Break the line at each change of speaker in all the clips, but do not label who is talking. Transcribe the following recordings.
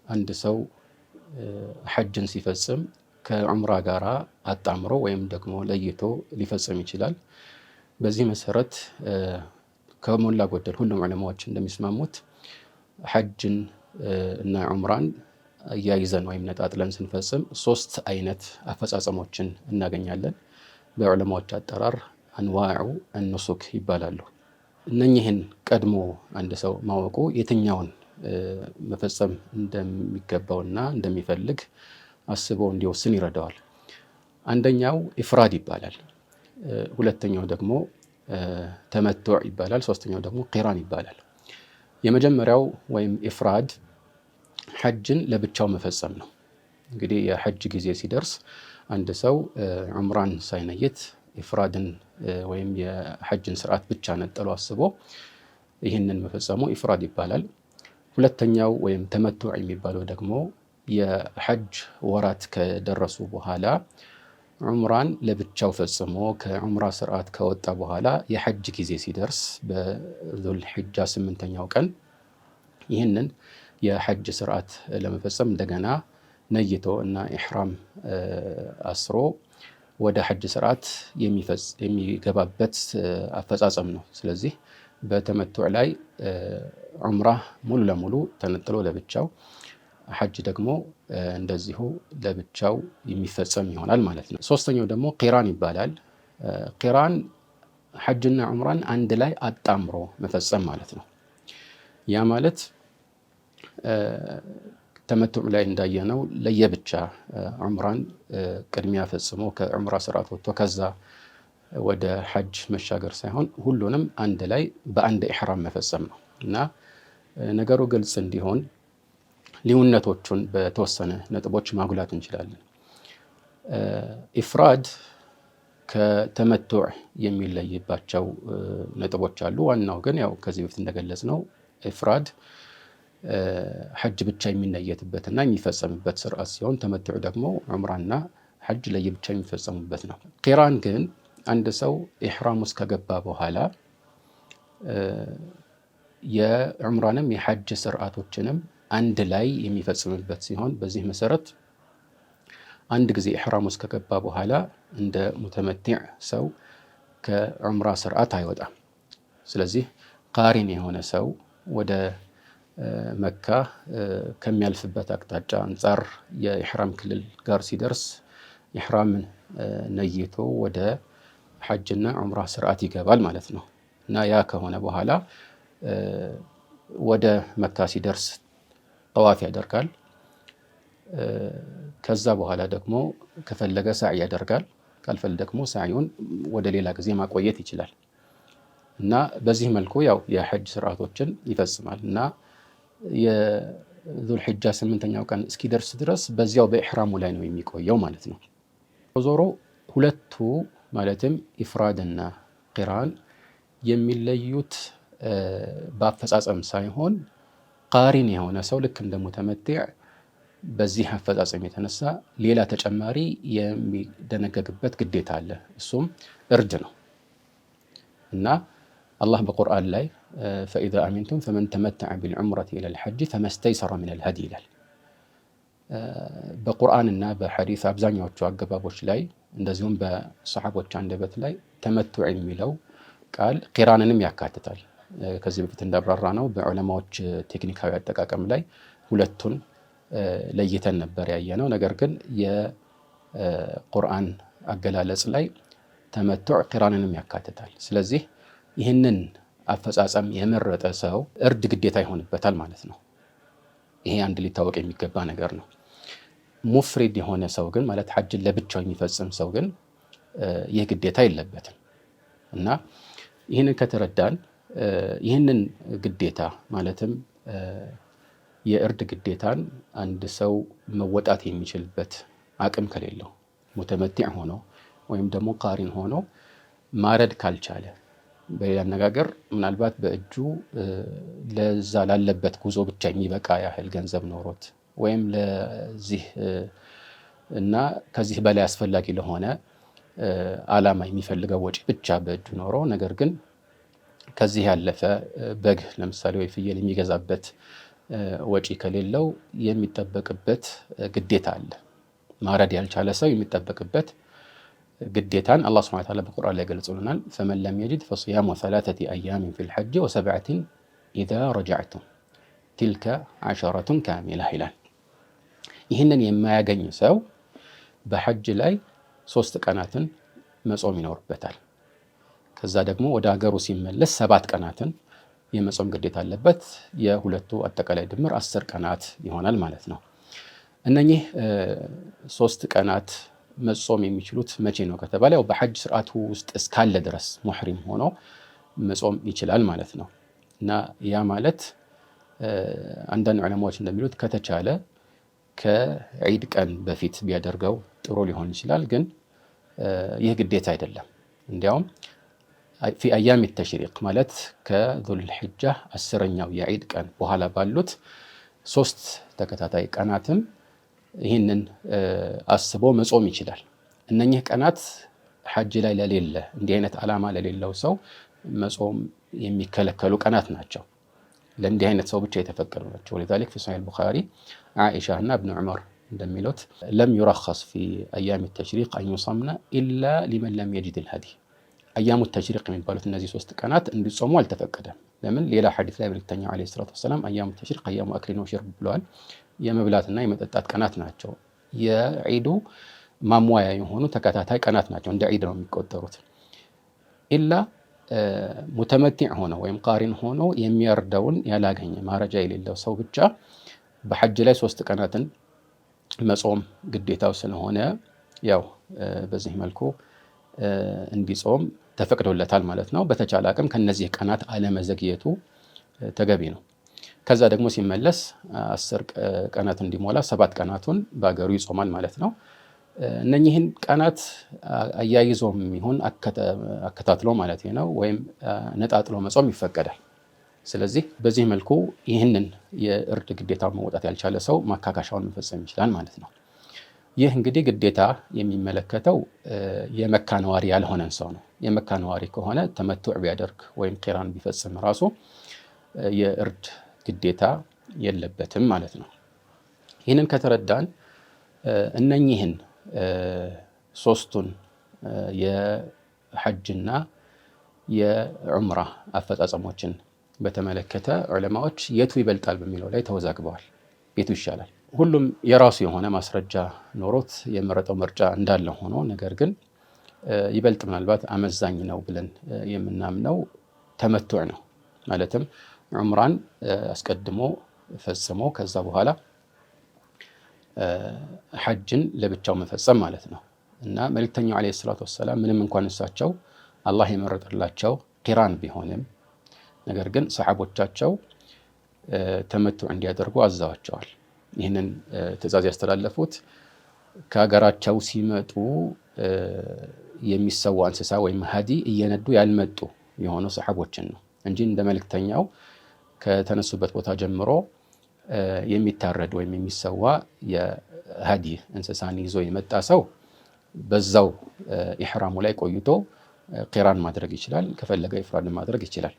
አንድ ሰው ሐጅን ሲፈጽም ከዑምራ ጋራ አጣምሮ ወይም ደግሞ ለይቶ ሊፈጽም ይችላል። በዚህ መሰረት ከሞላ ጎደል ሁሉም ዑለማዎች እንደሚስማሙት ሐጅን እና ዑምራን እያይዘን ወይም ነጣጥለን ስንፈጽም 3 አይነት አፈጻጸሞችን እናገኛለን። በዑለማዎች አጠራር አንዋዑ አኑሱክ ይባላሉ። እነኚህን ቀድሞ አንድ ሰው ማወቁ የትኛውን መፈጸም እንደሚገባውና እንደሚፈልግ አስቦ እንዲወስን ይረዳዋል። አንደኛው ኢፍራድ ይባላል። ሁለተኛው ደግሞ ተመቱዕ ይባላል። ሶስተኛው ደግሞ ቂራን ይባላል። የመጀመሪያው ወይም ኢፍራድ ሐጅን ለብቻው መፈጸም ነው። እንግዲህ የሐጅ ጊዜ ሲደርስ አንድ ሰው ዑምራን ሳይነይት ኢፍራድን ወይም የሐጅን ስርዓት ብቻ ነጥሎ አስቦ ይህንን መፈጸሙ ኢፍራድ ይባላል። ሁለተኛው ወይም ተመቱዕ የሚባለው ደግሞ የሐጅ ወራት ከደረሱ በኋላ ዑምራን ለብቻው ፈጽሞ ከዑምራ ስርዓት ከወጣ በኋላ የሐጅ ጊዜ ሲደርስ በዙል ሒጃ 8ኛው ቀን ይህንን የሐጅ ስርዓት ለመፈጸም እንደገና ነይቶ እና ኢሕራም አስሮ ወደ ሐጅ ስርዓት የሚገባበት አፈጻጸም ነው። ስለዚህ በተመቱዕ ላይ ዑምራ ሙሉ ለሙሉ ተነጥሎ ለብቻው፣ ሐጅ ደግሞ እንደዚሁ ለብቻው የሚፈጸም ይሆናል ማለት ነው። ሶስተኛው ደግሞ ቂራን ይባላል። ቂራን ሐጅና ዑምራን አንድ ላይ አጣምሮ መፈጸም ማለት ነው። ያ ማለት ተመቱዕ ላይ እንዳየነው ለየብቻ ዑምራን ቅድሚያ ፈጽሞ ከዑምራ ስርዓት ወጥቶ ከዛ ወደ ሐጅ መሻገር ሳይሆን ሁሉንም አንድ ላይ በአንድ ኢሕራም መፈጸም ነው እና ነገሩ ግልጽ እንዲሆን ልዩነቶቹን በተወሰነ ነጥቦች ማጉላት እንችላለን። ኢፍራድ ከተመቱዕ የሚለይባቸው ነጥቦች አሉ። ዋናው ግን ያው ከዚህ በፊት እንደገለጽ ነው ኢፍራድ ሐጅ ብቻ የሚነየትበትና የሚፈጸምበት ስርዓት ሲሆን ተመቱዕ ደግሞ ዑምራና ሐጅ ለየብቻ የሚፈጸሙበት ነው። ቂራን ግን አንድ ሰው ኢሕራም ውስጥ ከገባ በኋላ የዑምራንም የሐጅ ስርዓቶችንም አንድ ላይ የሚፈጽምበት ሲሆን በዚህ መሰረት አንድ ጊዜ ኢሕራም ውስጥ ከገባ በኋላ እንደ ሙተመቲዕ ሰው ከዑምራ ስርዓት አይወጣም። ስለዚህ ቃሪን የሆነ ሰው ወደ መካ ከሚያልፍበት አቅጣጫ አንጻር የኢሕራም ክልል ጋር ሲደርስ ኢሕራምን ነይቶ ወደ ሐጅና ዑምራ ስርዓት ይገባል ማለት ነው እና ያ ከሆነ በኋላ ወደ መካ ሲደርስ ጠዋፍ ያደርጋል። ከዛ በኋላ ደግሞ ከፈለገ ሳዕይ ያደርጋል። ካልፈለገ ደግሞ ሳዕዩን ወደ ሌላ ጊዜ ማቆየት ይችላል እና በዚህ መልኩ ያው የሐጅ ስርዓቶችን ይፈጽማል እና የዙል ሒጃ 8ኛው ቀን እስኪደርስ ድረስ በዚያው በኢሕራሙ ላይ ነው የሚቆየው ማለት ነው። ዞሮ ሁለቱ ማለትም ኢፍራድና ቂራን የሚለዩት በአፈጻጸም ሳይሆን ቃሪን የሆነ ሰው ልክ እንደ ሙተመቲዕ በዚህ አፈጻጸም የተነሳ ሌላ ተጨማሪ የሚደነገግበት ግዴታ አለ። እሱም እርድ ነው እና አላህ በቁርአን ላይ ፈኢዛ አሚንቱም ፈመን ተመተዐ ቢልዑምረቲ ኢለል ሐጅ ፈመስተይሰረ ሚነል ሀዲ ይላል። በቁርአንና በሐዲስ አብዛኛዎቹ አገባቦች ላይ እንደዚሁም በሰሐቦች አንደበት ላይ ተመቱዕ የሚለው ቃል ቂራንንም ያካትታል። ከዚህ በፊት እንዳብራራ ነው በዑለማዎች ቴክኒካዊ አጠቃቀም ላይ ሁለቱን ለይተን ነበር ያየነው። ነገር ግን የቁርአን አገላለጽ ላይ ተመቱዕ ቂራንንም ያካትታል። ስለዚህ ይህንን አፈጻጸም የመረጠ ሰው እርድ ግዴታ ይሆንበታል ማለት ነው። ይሄ አንድ ሊታወቅ የሚገባ ነገር ነው። ሙፍሪድ የሆነ ሰው ግን ማለት ሐጅን ለብቻው የሚፈጽም ሰው ግን ይህ ግዴታ የለበትም እና ይህንን ከተረዳን ይህንን ግዴታ ማለትም የእርድ ግዴታን አንድ ሰው መወጣት የሚችልበት አቅም ከሌለው ሙተመቲዕ ሆኖ ወይም ደግሞ ቃሪን ሆኖ ማረድ ካልቻለ፣ በሌላ አነጋገር ምናልባት በእጁ ለዛ ላለበት ጉዞ ብቻ የሚበቃ ያህል ገንዘብ ኖሮት ወይም ለዚህ እና ከዚህ በላይ አስፈላጊ ለሆነ ዓላማ የሚፈልገው ወጪ ብቻ በእጁ ኖሮ ነገር ግን ከዚህ ያለፈ በግ ለምሳሌ ወይ ፍየል የሚገዛበት ወጪ ከሌለው የሚጠበቅበት ግዴታ አለ። ማረድ ያልቻለ ሰው የሚጠበቅበት ግዴታን አላህ ሱብሓነሁ ወተዓላ በቁርአን ላይ ገልጾልናል። ፈመን ለም የጅድ ፈሲያሙ ሰላሰቲ አያሚን ፊል ሐጅ ወሰብዐቲን ኢዛ ረጀዕቱም ቲልከ ዐሸረቱን ካሚላ ይላል። ይህንን የማያገኝ ሰው በሐጅ ላይ 3 ቀናትን መጾም ይኖርበታል። ከዛ ደግሞ ወደ ሀገሩ ሲመለስ 7 ቀናትን የመጾም ግዴታ አለበት። የሁለቱ አጠቃላይ ድምር 10 ቀናት ይሆናል ማለት ነው። እነኚህ 3 ቀናት መጾም የሚችሉት መቼ ነው ከተባለ ያው በሐጅ ስርዓቱ ውስጥ እስካለ ድረስ ሙሕሪም ሆኖ መጾም ይችላል ማለት ነው። እና ያ ማለት አንዳንድ ዑለማዎች እንደሚሉት ከተቻለ ከዒድ ቀን በፊት ቢያደርገው ጥሩ ሊሆን ይችላል። ግን ይህ ግዴታ አይደለም። እንዲያውም ፊ አያም ተሽሪቅ ማለት ከዙል ሒጃ 10ኛው የዒድ ቀን በኋላ ባሉት 3 ተከታታይ ቀናትም ይህንን አስቦ መጾም ይችላል። እነኚህ ቀናት ሐጅ ላይ ለሌለ እንዲህ አይነት ዓላማ ለሌለው ሰው መጾም የሚከለከሉ ቀናት ናቸው። ለእንዲህ አይነት ሰው ብቻ የተፈቀዱ ናቸው። ወሊዛሊክ ፊ ሶሒህ አልቡኻሪ ዓኢሻ እና እብኑ ዑመር እንደሚሉት ለም ዩረኸስ ፊ አያም ተሽሪቅ አን ዩሰምነ ኢላ ሊመን ለም የጅድ ልሀዲይ። አያሙ ተሽሪቅ የሚባሉት እነዚህ 3 ቀናት እንዲጾሙ አልተፈቀደም። ለምን? ሌላ ሐዲስ ላይ መልእክተኛው ዓለይሂ ሰላቱ ወሰላም አያሙ ተሽሪቅ አያሙ አክሊን ወሸርብ ብለዋል። የመብላትና የመጠጣት ቀናት ናቸው። የዒዱ ማሟያ የሆኑ ተከታታይ ቀናት ናቸው። እንደ ዒድ ነው የሚቆጠሩት። ኢላ ሙተመቲዕ ሆኖ ወይም ቃሪን ሆኖ የሚያርደውን ያላገኘ ማረጃ የሌለው ሰው ብቻ በሐጅ ላይ 3 ቀናትን መጾም ግዴታው ስለሆነ ያው በዚህ መልኩ እንዲጾም ተፈቅዶለታል ማለት ነው። በተቻለ አቅም ከነዚህ ቀናት አለመዘግየቱ ተገቢ ነው። ከዛ ደግሞ ሲመለስ 10 ቀናት እንዲሞላ 7 ቀናቱን በአገሩ ይጾማል ማለት ነው። እነኚህን ቀናት አያይዞም ይሁን አከታትሎ ማለት ነው ወይም ነጣጥሎ መጾም ይፈቀዳል። ስለዚህ በዚህ መልኩ ይህንን የእርድ ግዴታ መውጣት ያልቻለ ሰው ማካካሻውን መፈጸም ይችላል ማለት ነው። ይህ እንግዲህ ግዴታ የሚመለከተው የመካ ነዋሪ ያልሆነን ሰው ነው። የመካ ነዋሪ ከሆነ ተመቱዕ ቢያደርግ ወይም ቂራን ቢፈጽም ራሱ የእርድ ግዴታ የለበትም ማለት ነው። ይህንን ከተረዳን እነኚህን 3ቱን የሐጅና የዑምራ አፈጻጸሞችን በተመለከተ ዑለማዎች የቱ ይበልጣል በሚለው ላይ ተወዛግበዋል። የቱ ይሻላል? ሁሉም የራሱ የሆነ ማስረጃ ኖሮት የመረጠው ምርጫ እንዳለ ሆኖ ነገር ግን ይበልጥ ምናልባት አመዛኝ ነው ብለን የምናምነው ተመቱዕ ነው። ማለትም ዑምራን አስቀድሞ ፈጽሞ ከዛ በኋላ ሐጅን ለብቻው መፈጸም ማለት ነው። እና መልእክተኛው ዓለይሂ ሰላቱ ወሰላም ምንም እንኳን እሳቸው አላህ የመረጠላቸው ቂራን ቢሆንም ነገር ግን ሰሓቦቻቸው ተመቱዕ እንዲያደርጉ አዘዋቸዋል። ይህንን ትእዛዝ ያስተላለፉት ከሀገራቸው ሲመጡ የሚሰዋ እንስሳ ወይም ሀዲ እየነዱ ያልመጡ የሆኑ ሰሓቦችን ነው እንጂ እንደ መልእክተኛው ከተነሱበት ቦታ ጀምሮ የሚታረድ ወይም የሚሰዋ የሀዲ እንስሳን ይዞ የመጣ ሰው በዛው ኢሕራሙ ላይ ቆይቶ ቂራን ማድረግ ይችላል። ከፈለገ ኢፍራድን ማድረግ ይችላል።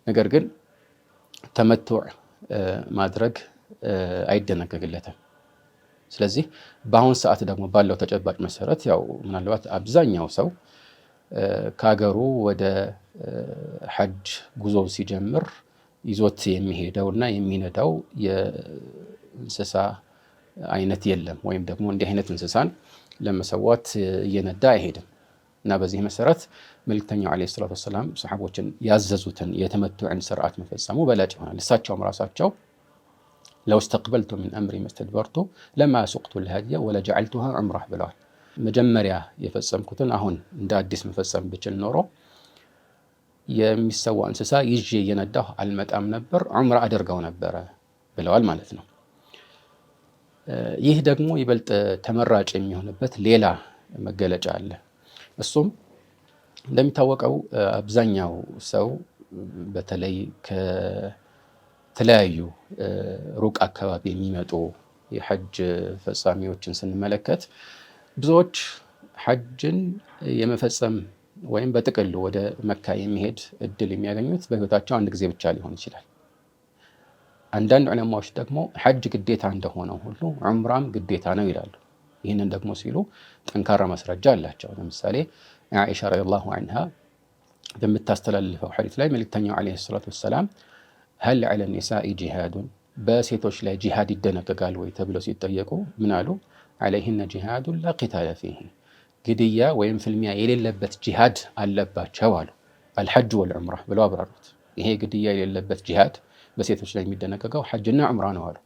ነገር ግን ተመቱዕ ማድረግ አይደነገግለትም። ስለዚህ በአሁን ሰዓት ደግሞ ባለው ተጨባጭ መሰረት ያው ምናልባት አብዛኛው ሰው ከሀገሩ ወደ ሐጅ ጉዞ ሲጀምር ይዞት የሚሄደውና የሚነዳው የእንስሳ አይነት የለም፣ ወይም ደግሞ እንዲህ አይነት እንስሳን ለመሰዋት እየነዳ አይሄድም። እና በዚህ መሰረት መልእክተኛው ዓለይሂ ሰላቱ ወሰላም ሰሓቦችን ያዘዙትን የተመቱዕን ስርዓት መፈጸሙ በላጭ ይሆናል። እሳቸውም ራሳቸው ለው እስተቅበልቱ ሚን አምሪ መስተድበርቱ ለማ ሱቅቱ ልሃዲየ ወለጀዐልቱሃ ዑምራህ ብለዋል። መጀመሪያ የፈጸምኩትን አሁን እንደ አዲስ መፈጸም ብችል ኖሮ የሚሰዋ እንስሳ ይዤ እየነዳሁ አልመጣም ነበር፣ ዑምራ አደርገው ነበረ ብለዋል ማለት ነው። ይህ ደግሞ ይበልጥ ተመራጭ የሚሆንበት ሌላ መገለጫ አለ። እሱም እንደሚታወቀው አብዛኛው ሰው በተለይ ከተለያዩ ሩቅ አካባቢ የሚመጡ የሐጅ ፈጻሚዎችን ስንመለከት ብዙዎች ሐጅን የመፈጸም ወይም በጥቅሉ ወደ መካ የሚሄድ እድል የሚያገኙት በህይወታቸው አንድ ጊዜ ብቻ ሊሆን ይችላል። አንዳንድ ዑለማዎች ደግሞ ሐጅ ግዴታ እንደሆነው ሁሉ ዑምራም ግዴታ ነው ይላሉ። ይህንን ደግሞ ሲሉ ጠንካራ ማስረጃ አላቸው። ለምሳሌ ዓኢሻ ረዲየላሁ ዐንሃ በምታስተላልፈው ሐዲስ ላይ መልእክተኛው ዓለይሂ ሰላቱ ወሰላም ሀል ዐለ ኒሳኢ ጂሃዱን በሴቶች ላይ ጂሃድ ይደነገጋል ወይ ተብለው ሲጠየቁ ምን አሉ? ዐለይሂነ ጂሃዱን ላ ቂታለ ፊህ ግድያ ወይም ፍልሚያ የሌለበት ጂሃድ አለባቸው አሉ። አልሐጅ ወልዑምራ ብለው አብራሩት። ይሄ ግድያ የሌለበት ጂሃድ በሴቶች ላይ የሚደነገገው ሐጅና ዑምራ ነው አሉ።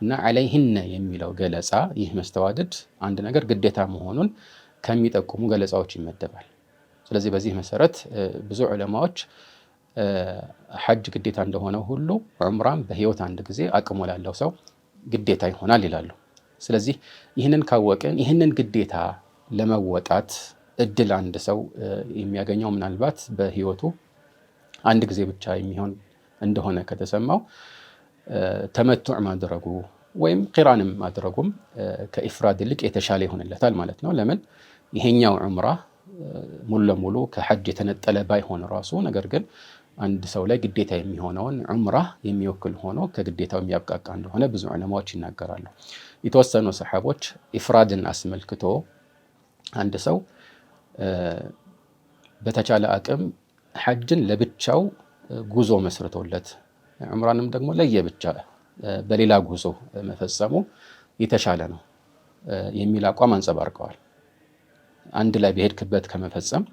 እና ዐለይሂነ የሚለው ገለጻ ይህ መስተዋድድ አንድ ነገር ግዴታ መሆኑን ከሚጠቁሙ ገለጻዎች ይመደባል። ስለዚህ በዚህ መሰረት ብዙ ዑለማዎች ሐጅ ግዴታ እንደሆነ ሁሉ ዑምራም በህይወት አንድ ጊዜ አቅሙ ላለው ሰው ግዴታ ይሆናል ይላሉ። ስለዚህ ይህንን ካወቅን ይህንን ግዴታ ለመወጣት እድል አንድ ሰው የሚያገኘው ምናልባት በህይወቱ አንድ ጊዜ ብቻ የሚሆን እንደሆነ ከተሰማው ተመቱዕ ማድረጉ ወይም ቂራንም ማድረጉም ከኢፍራድ ይልቅ የተሻለ ይሆንለታል ማለት ነው። ለምን? ይሄኛው ዑምራ ሙሉ ለሙሉ ከሐጅ የተነጠለ ባይሆን ራሱ ነገር ግን አንድ ሰው ላይ ግዴታ የሚሆነውን ዑምራ የሚወክል ሆኖ ከግዴታው የሚያብቃቃ እንደሆነ ብዙ ዑለማዎች ይናገራሉ። የተወሰኑ ሰሓቦች ኢፍራድን አስመልክቶ አንድ ሰው በተቻለ አቅም ሐጅን ለብቻው ጉዞ መስርቶለት ዑምራንም ደግሞ ለየብቻ በሌላ ጉዞ መፈጸሙ የተሻለ ነው የሚል አቋም አንጸባርቀዋል። አንድ ላይ በሄድክበት ከመፈጸም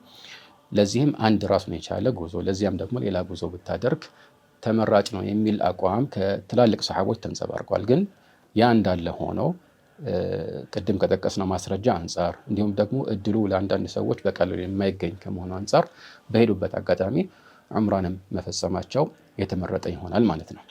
ለዚህም አንድ ራሱን የቻለ ጉዞ ለዚያም ደግሞ ሌላ ጉዞ ብታደርግ ተመራጭ ነው የሚል አቋም ከትላልቅ ሰሓቦች ተንጸባርቀዋል። ግን ያ እንዳለ ሆኖ ቅድም ከጠቀስነው ማስረጃ አንጻር እንዲሁም ደግሞ እድሉ ለአንዳንድ ሰዎች በቀላሉ የማይገኝ ከመሆኑ አንጻር በሄዱበት አጋጣሚ ዑምራንም መፈጸማቸው የተመረጠ ይሆናል ማለት ነው።